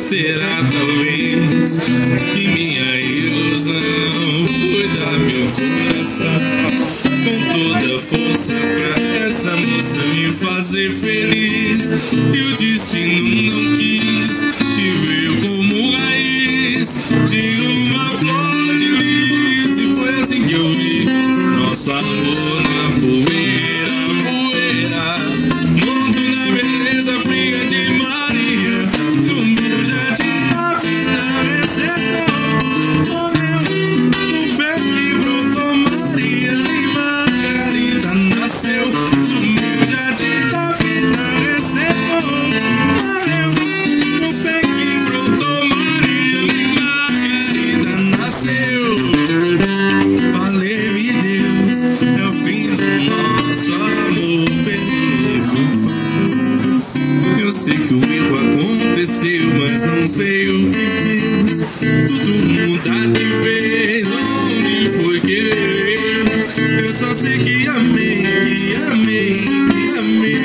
Será talvez que minha ilusão foi dar meu coração com toda a força pra essa moça me fazer feliz. E o destino não quis e veio como raiz de uma flor de lis. E foi assim que eu vi nosso amor na poeira, poeira. Monto na beleza fria de Maria, do meu jardim da vida recebeu. Morreu no pé que brotou Maria e Margarida nasceu. Do meu jardim da vida recebeu. Morreu no pé que brotou Maria e Margarida nasceu. Valeu-me Deus, é o fim do nosso amor pelo fim. Eu sei que o erro aconteceu, mas não sei o que fez tudo mudar de vez. Onde foi que eu só sei que amei, que amei, que amei,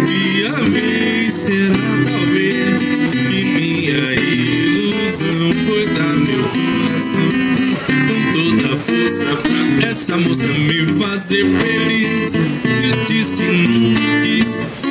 que amei. Será talvez que minha ilusão foi dar meu coração com toda a força pra essa moça me fazer feliz. E o destino quis